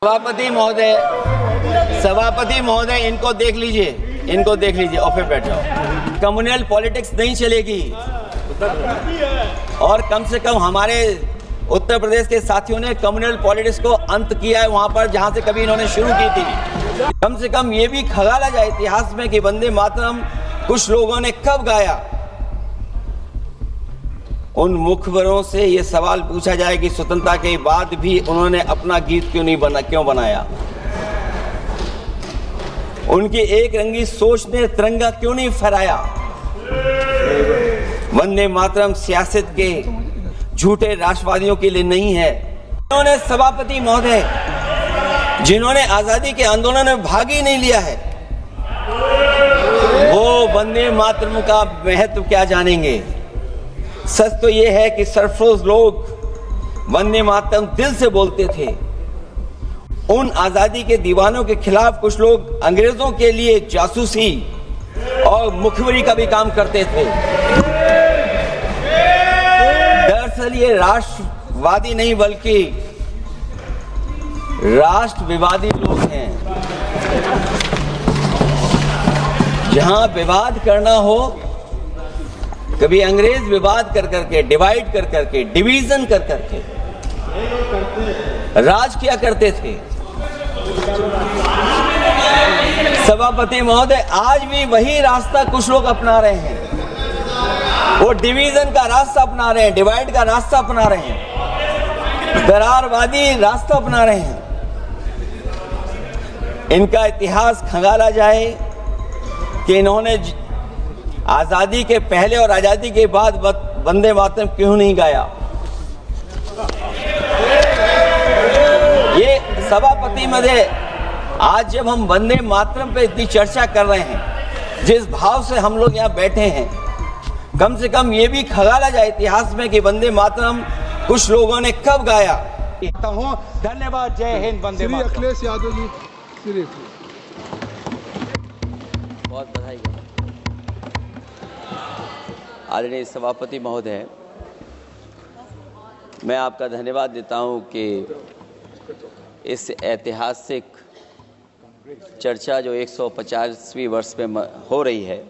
सभापति महोदय इनको देख लीजिए और फिर बैठ जाओ। कम्युनल पॉलिटिक्स नहीं चलेगी और कम से कम हमारे उत्तर प्रदेश के साथियों ने कम्युनल पॉलिटिक्स को अंत किया है वहां पर जहां से कभी इन्होंने शुरू की थी। कम से कम ये भी खगाला जाए इतिहास में कि वंदे मातरम कुछ लोगों ने कब गाया। उन मुखबरों से ये सवाल पूछा जाए कि स्वतंत्रता के बाद भी उन्होंने अपना गीत क्यों बनाया। उनकी एक रंगी सोच ने तिरंगा क्यों नहीं फहराया। वंदे मातरम सियासत के झूठे राष्ट्रवादियों के लिए नहीं है। उन्होंने सभापति महोदय जिन्होंने आजादी के आंदोलन में भाग ही नहीं लिया है, वो वंदे मातरम का महत्व क्या जानेंगे। सच तो ये है कि सरफरोश लोग वंदे मातरम दिल से बोलते थे। उन आजादी के दीवानों के खिलाफ कुछ लोग अंग्रेजों के लिए जासूसी और मुखबिरी का भी काम करते थे। दरअसल ये राष्ट्रवादी नहीं बल्कि राष्ट्र विवादी लोग हैं। जहां विवाद करना हो, कभी अंग्रेज विवाद कर करके, डिवाइड कर करके, डिवीजन कर करके राज किया करते थे। सभापति महोदय आज भी वही रास्ता कुछ लोग अपना रहे हैं। वो डिवीजन का रास्ता अपना रहे हैं, डिवाइड का रास्ता अपना रहे हैं, दरारवादी रास्ता अपना रहे हैं। इनका इतिहास खंगाला जाए कि इन्होंने आजादी के पहले और आजादी के बाद वंदे मातरम क्यों नहीं गाया। ये सभापति महोदय आज जब हम वंदे मातरम पे इतनी चर्चा कर रहे हैं, जिस भाव से हम लोग यहाँ बैठे हैं, कम से कम ये भी खगाला जाए इतिहास में कि वंदे मातरम कुछ लोगों ने कब गाया। धन्यवाद। जय हिंद। वंदे मातरम। अखिलेश यादव जी, बहुत बधाई। आदरणीय सभापति महोदय, मैं आपका धन्यवाद देता हूं कि इस ऐतिहासिक चर्चा जो 150वीं वर्ष में हो रही है,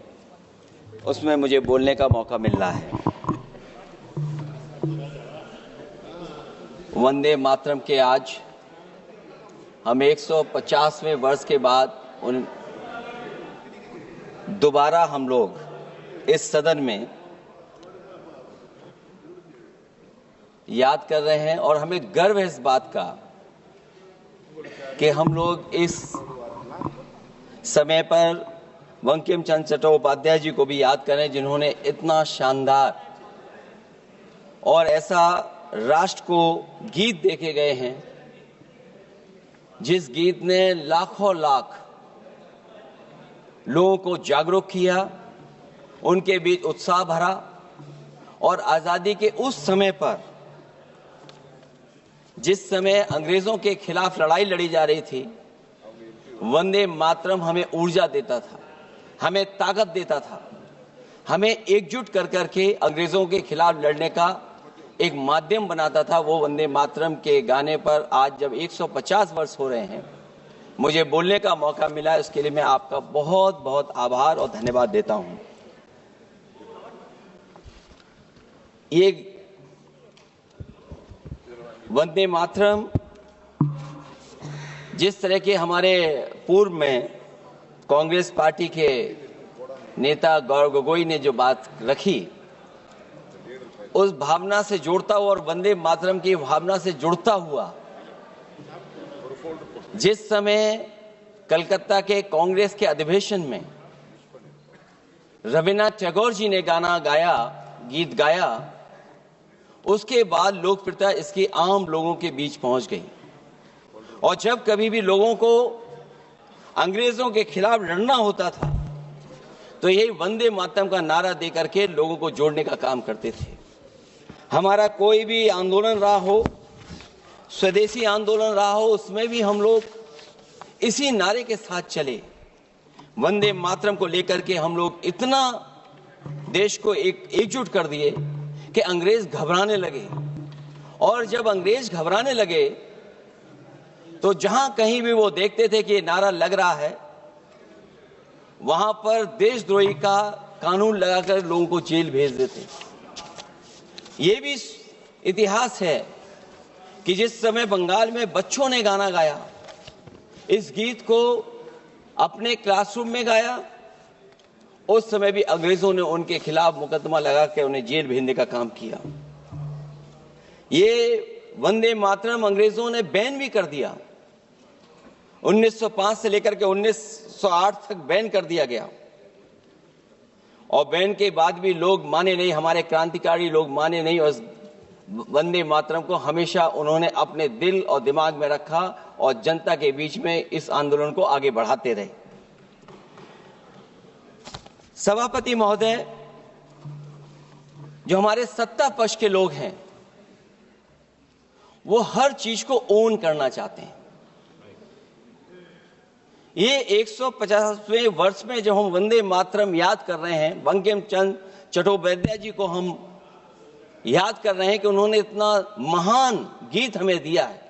उसमें मुझे बोलने का मौका मिल रहा है। वंदे मातरम के आज हम 150वें वर्ष के बाद दोबारा हम लोग इस सदन में याद कर रहे हैं और हमें गर्व है इस बात का कि हम लोग इस समय पर बंकिम चंद्र चट्टोपाध्याय जी को भी याद कर रहे हैं, जिन्होंने इतना शानदार और ऐसा राष्ट्र को गीत देके गए हैं, जिस गीत ने लाखों लाख लोगों को जागरूक किया, उनके बीच उत्साह भरा। और आजादी के उस समय पर जिस समय अंग्रेजों के खिलाफ लड़ाई लड़ी जा रही थी, वंदे मातरम हमें ऊर्जा देता था, हमें ताकत देता था, हमें एकजुट कर करके अंग्रेजों के खिलाफ लड़ने का एक माध्यम बनाता था। वो वंदे मातरम के गाने पर आज जब 150 वर्ष हो रहे हैं, मुझे बोलने का मौका मिला, इसके लिए मैं आपका बहुत बहुत आभार और धन्यवाद देता हूं। ये वंदे मातरम जिस तरह के हमारे पूर्व में कांग्रेस पार्टी के नेता गौरव गोगोई ने जो बात रखी, उस भावना से जोड़ता हुआ और वंदे मातरम की भावना से जुड़ता हुआ, जिस समय कलकत्ता के कांग्रेस के अधिवेशन में रविन्द्रनाथ टैगोर जी ने गीत गाया, उसके बाद लोकप्रियता इसकी आम लोगों के बीच पहुंच गई। और जब कभी भी लोगों को अंग्रेजों के खिलाफ लड़ना होता था, तो यही वंदे मातरम का नारा दे करके लोगों को जोड़ने का काम करते थे। हमारा कोई भी आंदोलन रहा हो, स्वदेशी आंदोलन रहा हो, उसमें भी हम लोग इसी नारे के साथ चले। वंदे मातरम को लेकर के हम लोग इतना देश को एकजुट कर दिए कि अंग्रेज घबराने लगे। और जब अंग्रेज घबराने लगे तो जहां कहीं भी वो देखते थे कि ये नारा लग रहा है, वहां पर देशद्रोही का कानून लगाकर लोगों को जेल भेज देते। ये भी इतिहास है कि जिस समय बंगाल में बच्चों ने गाना गाया, इस गीत को अपने क्लासरूम में गाया, उस समय भी अंग्रेजों ने उनके खिलाफ मुकदमा लगा के उन्हें जेल भेजने का काम किया। ये वंदे मातरम अंग्रेजों ने बैन भी कर दिया। 1905 से लेकर के 1908 तक बैन कर दिया गया, और बैन के बाद भी लोग माने नहीं, हमारे क्रांतिकारी लोग माने नहीं, और वंदे मातरम को हमेशा उन्होंने अपने दिल और दिमाग में रखा और जनता के बीच में इस आंदोलन को आगे बढ़ाते रहे। सभापति महोदय, जो हमारे सत्ता पक्ष के लोग हैं, वो हर चीज को ओन करना चाहते हैं। ये 150वें वर्ष में जब हम वंदे मातरम याद कर रहे हैं, बंकिम चंद्र चट्टोपाध्याय जी को हम याद कर रहे हैं कि उन्होंने इतना महान गीत हमें दिया है।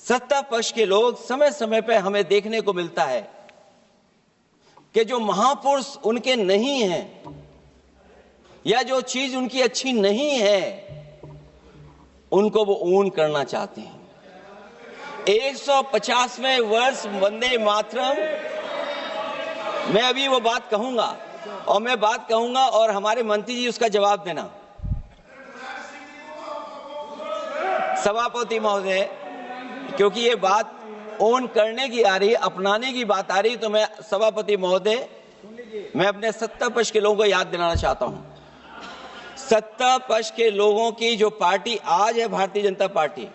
सत्ता पक्ष के लोग समय समय पर हमें देखने को मिलता है कि जो महापुरुष उनके नहीं हैं या जो चीज उनकी अच्छी नहीं है, उनको वो ओन करना चाहते हैं। 150वें वर्ष वंदे मातरम, मैं अभी वो बात कहूंगा और मैं बात कहूंगा और हमारे मंत्री जी उसका जवाब देना। सभापति महोदय, क्योंकि ये बात ओन करने की आ रही है, अपनाने की बात आ रही, तो मैं सभापति महोदय, मैं अपने सत्ता पक्ष के लोगों को याद दिलाना चाहता हूं। सत्ता पक्ष के लोगों की जो पार्टी आज है, भारतीय जनता पार्टी,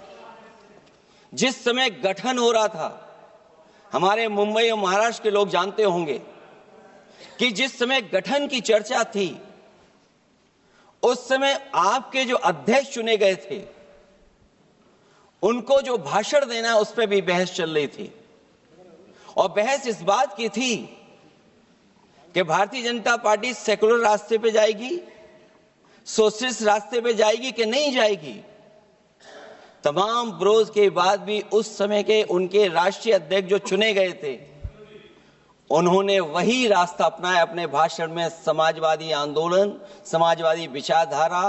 जिस समय गठन हो रहा था, हमारे मुंबई और महाराष्ट्र के लोग जानते होंगे कि जिस समय गठन की चर्चा थी, उस समय आपके जो अध्यक्ष चुने गए थे, उनको जो भाषण देना है उस पर भी बहस चल रही थी। और बहस इस बात की थी कि भारतीय जनता पार्टी सेकुलर रास्ते पे जाएगी, सोशलिस्ट रास्ते पे जाएगी कि नहीं जाएगी। तमाम विरोध के बाद भी उस समय के उनके राष्ट्रीय अध्यक्ष जो चुने गए थे, उन्होंने वही रास्ता अपनाया अपने भाषण में। समाजवादी आंदोलन, समाजवादी विचारधारा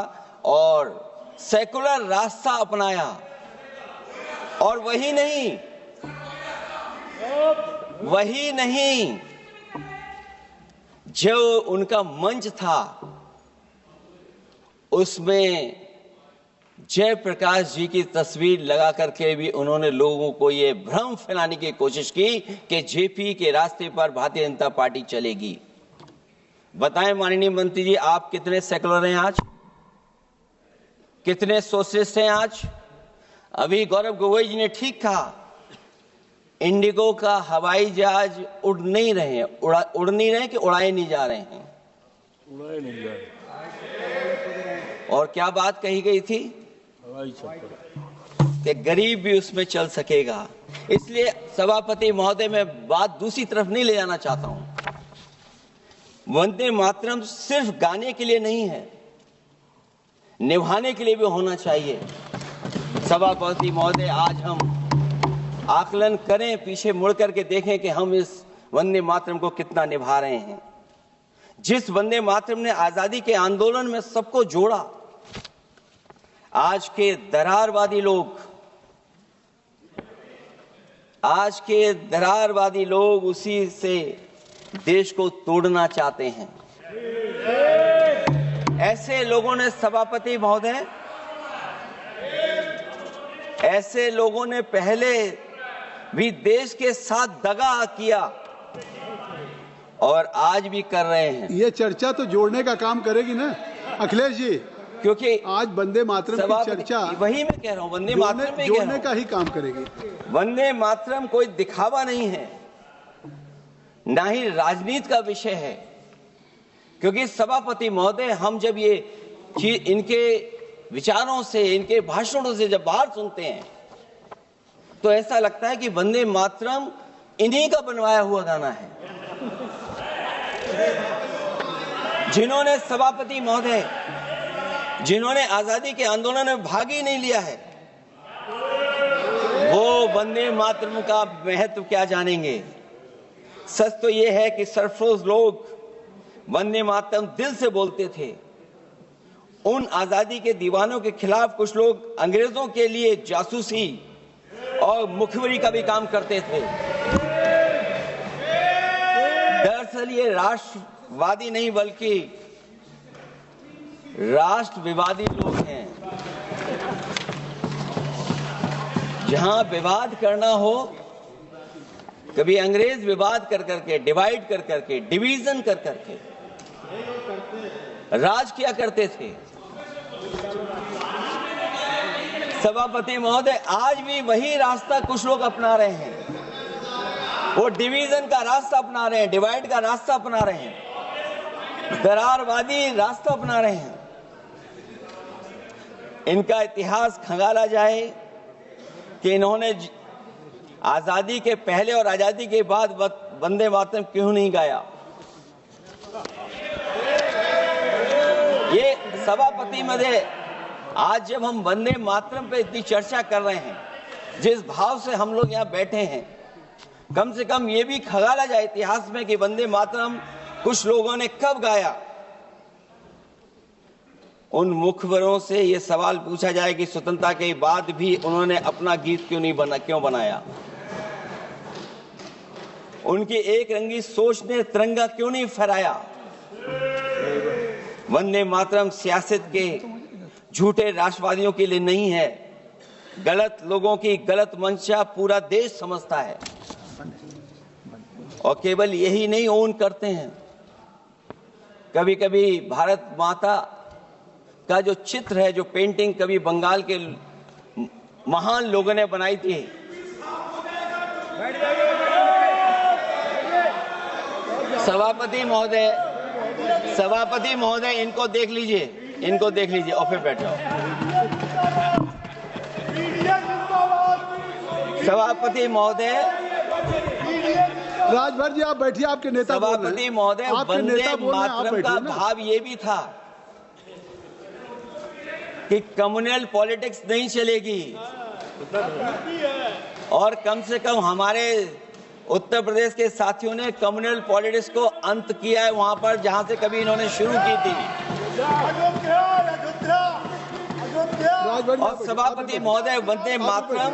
और सेकुलर रास्ता अपनाया। और वही नहीं, जो उनका मंच था, उसमें जयप्रकाश जी की तस्वीर लगा करके भी उन्होंने लोगों को ये भ्रम फैलाने की कोशिश की कि जेपी के रास्ते पर भारतीय जनता पार्टी चलेगी। बताएं माननीय मंत्री जी, आप कितने सेकुलर हैं आज, कितने सोशलिस्ट हैं आज? अभी गौरव गोगोई जी ने ठीक कहा, इंडिगो का हवाई जहाज उड़ नहीं रहे हैं, उड़ नहीं रहे कि उड़ाए नहीं जा रहे हैं? उड़ाए नहीं जा रहे। और क्या बात कही गई थी कि गरीब भी उसमें चल सकेगा। इसलिए सभापति महोदय, मैं बात दूसरी तरफ नहीं ले जाना चाहता हूं। वंदे मातरम सिर्फ गाने के लिए नहीं है, निभाने के लिए भी होना चाहिए। सभापति महोदय, आज हम आकलन करें, पीछे मुड़ करके देखें कि हम इस वंदे मातरम को कितना निभा रहे हैं। जिस वंदे मातरम ने आजादी के आंदोलन में सबको जोड़ा, आज के दरारवादी लोग उसी से देश को तोड़ना चाहते हैं। ऐसे लोगों ने, सभापति महोदय, ऐसे लोगों ने पहले भी देश के साथ दगा किया और आज भी कर रहे हैं। ये चर्चा तो जोड़ने का काम करेगी ना अखिलेश जी, क्योंकि आज वंदे मातरम की चर्चा, वही मैं कह रहा हूं, वंदे मातरम में जोड़ने का ही काम करेगी। वंदे मातरम कोई दिखावा नहीं है, ना ही राजनीति का विषय है। क्योंकि सभापति महोदय, हम जब ये चीज इनके विचारों से, इनके भाषणों से जब बाहर सुनते हैं, तो ऐसा लगता है कि वंदे मातरम इन्हीं का बनवाया हुआ गाना है। जिन्होंने, सभापति महोदय, जिन्होंने आजादी के आंदोलन में भाग ही नहीं लिया है, वो वंदे मातरम का महत्व क्या जानेंगे। सच तो ये है कि सरफरोश लोग वंदे मातरम दिल से बोलते थे। उन आजादी के दीवानों के खिलाफ कुछ लोग अंग्रेजों के लिए जासूसी और मुखबिरी का भी काम करते थे। दरअसल ये राष्ट्रवादी नहीं बल्कि राष्ट्र विवादी लोग हैं। जहां विवाद करना हो, कभी अंग्रेज विवाद कर करके, डिवाइड कर करके, डिवीजन कर करके राज किया करते थे। सभापति महोदय, आज भी वही रास्ता कुछ लोग अपना रहे हैं। वो डिवीजन का रास्ता अपना रहे हैं, डिवाइड का रास्ता अपना रहे हैं, दरारवादी रास्ता अपना रहे हैं। इनका इतिहास खंगाला जाए कि इन्होंने आजादी के पहले और आजादी के बाद वंदे मातरम क्यों नहीं गाया। ये सभापति महोदय, आज जब हम वंदे मातरम पे इतनी चर्चा कर रहे हैं, जिस भाव से हम लोग यहाँ बैठे हैं, कम से कम ये भी खंगाला जाए इतिहास में कि वंदे मातरम कुछ लोगों ने कब गाया। उन मुखबरों से ये सवाल पूछा जाए कि स्वतंत्रता के बाद भी उन्होंने अपना गीत क्यों बनाया। उनकी एक रंगी सोच ने तिरंगा क्यों नहीं फहराया। वंदे मातरम सियासत के झूठे राष्ट्रवादियों के लिए नहीं है। गलत लोगों की गलत मंशा पूरा देश समझता है और केवल यही नहीं ओन करते हैं। कभी कभी भारत माता का जो चित्र है, जो पेंटिंग कभी बंगाल के महान लोगों ने बनाई थी, सभापति महोदय इनको देख लीजिए और फिर बैठ जाओ। सभापति महोदय, राजभर जी आप बैठिए, आपके नेता बोल रहे हैं। सभापति महोदय, वंदे मातरम का भाव ये भी था कि कम्युनल पॉलिटिक्स नहीं चलेगी और कम से कम हमारे उत्तर प्रदेश के साथियों ने कम्युनल पॉलिटिक्स को अंत किया है वहां पर जहां से कभी इन्होंने शुरू की थी। और सभापति महोदय, वंदे मातरम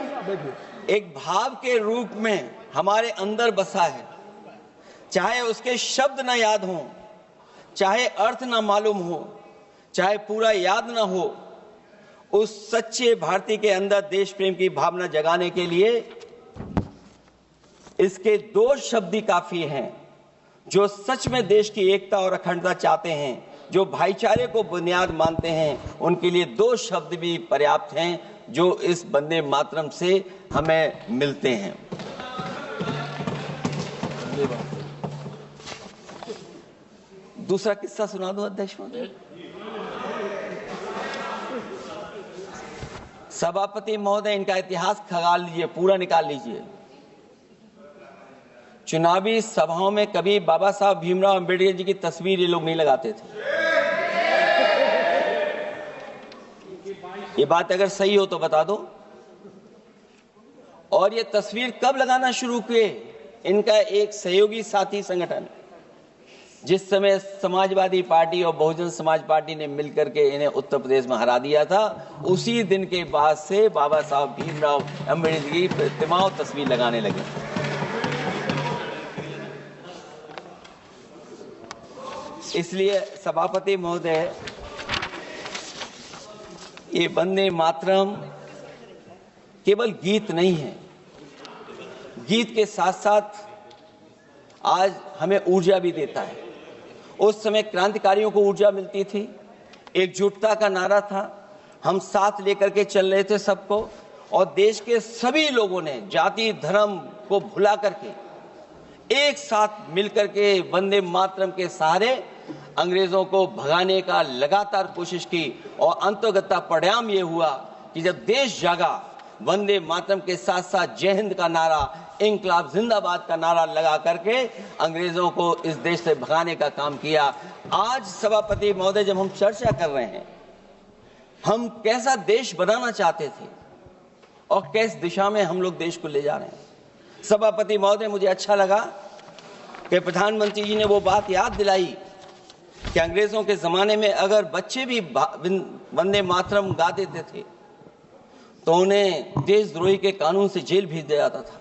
एक भाव के रूप में हमारे अंदर बसा है। चाहे उसके शब्द न याद हो, चाहे अर्थ न मालूम हो, चाहे पूरा याद न हो, उस सच्चे भारतीय के अंदर देश प्रेम की भावना जगाने के लिए इसके दो शब्द ही काफी हैं। जो सच में देश की एकता और अखंडता चाहते हैं, जो भाईचारे को बुनियाद मानते हैं, उनके लिए दो शब्द भी पर्याप्त हैं जो इस वंदे मातरम से हमें मिलते हैं। दूसरा किस्सा सुना दो अध्यक्ष महोदय। सभापति महोदय, इनका इतिहास खंगाल लीजिए, पूरा निकाल लीजिए। चुनावी सभाओं में कभी बाबा साहब भीमराव अंबेडकर जी की तस्वीर ये लोग नहीं लगाते थे। ये बात अगर सही हो तो बता दो। और ये तस्वीर कब लगाना शुरू किए? इनका एक सहयोगी साथी संगठन, जिस समय समाजवादी पार्टी और बहुजन समाज पार्टी ने मिलकर के इन्हें उत्तर प्रदेश में हरा दिया था, उसी दिन के बाद से बाबा साहब भीमराव अंबेडकर की प्रतिमा और तस्वीर लगाने लगे। इसलिए सभापति महोदय, ये वंदे मातरम केवल गीत नहीं है। गीत के साथ साथ आज हमें ऊर्जा भी देता है। उस समय क्रांतिकारियों को ऊर्जा मिलती थी, एकजुटता का नारा था, हम साथ लेकर के चल रहे थे सबको, और देश के सभी लोगों ने जाति धर्म को भुला करके एक साथ मिलकर के वंदे मातरम के सहारे अंग्रेजों को भगाने का लगातार कोशिश की। और अंततः परिणाम ये हुआ कि जब देश जागा, वंदे मातरम के साथ साथ जय हिंद का नारा, इंकलाब जिंदाबाद का नारा लगा करके अंग्रेजों को इस देश से भगाने का काम किया। आज सभापति महोदय, जब हम चर्चा कर रहे हैं, हम कैसा देश बनाना चाहते थे और किस दिशा में हम लोग देश को ले जा रहे हैं। सभापति महोदय, मुझे अच्छा लगा कि प्रधानमंत्री जी ने वो बात याद दिलाई कि अंग्रेजों के जमाने में अगर बच्चे भी वंदे मातरम गा देते थे तो उन्हें देशद्रोही के कानून से जेल भेज दिया जाता था।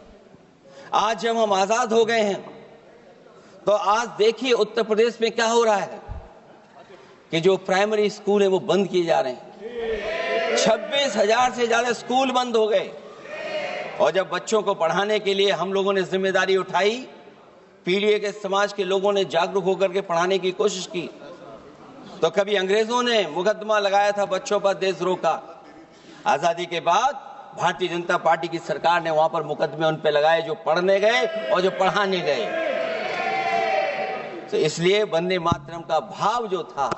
आज जब हम आजाद हो गए हैं तो आज देखिए उत्तर प्रदेश में क्या हो रहा है कि जो प्राइमरी स्कूल है वो बंद किए जा रहे हैं। 26,000 से ज्यादा स्कूल बंद हो गए। और जब बच्चों को पढ़ाने के लिए हम लोगों ने जिम्मेदारी उठाई, पीढ़ी के समाज के लोगों ने जागरूक होकर के पढ़ाने की कोशिश की, तो कभी अंग्रेजों ने मुकदमा लगाया था बच्चों पर देशद्रोह का। आजादी के बाद भारतीय जनता पार्टी की सरकार ने वहां पर मुकदमे उन पे लगाए जो पढ़ने गए और जो पढ़ाने गए। तो इसलिए वंदे मातरम का भाव जो था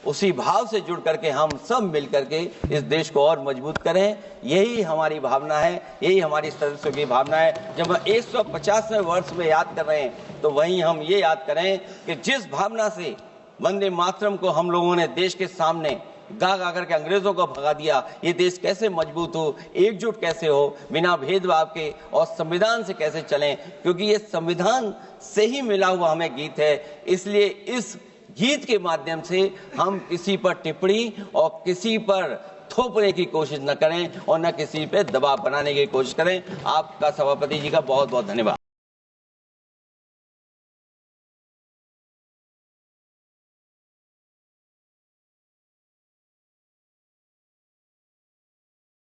उसी भाव से जुड़ करके हम सब मिल करके इस देश को और मजबूत करें। यही हमारी भावना है, यही हमारी सदस्यों की भावना है। जब हम 150वें वर्ष में याद कर रहे हैं तो वहीं हम ये याद करें कि जिस भावना से वंदे मातरम को हम लोगों ने देश के सामने गा गा करके अंग्रेजों को भगा दिया, ये देश कैसे मजबूत हो, एकजुट कैसे हो, बिना भेदभाव के और संविधान से कैसे चलें, क्योंकि ये संविधान से ही मिला हुआ हमें गीत है। इसलिए इस गीत के माध्यम से हम किसी पर टिप्पणी और किसी पर थोपने की कोशिश न करें और न किसी पे दबाव बनाने की कोशिश करें। आपका सभापति जी का बहुत बहुत धन्यवाद।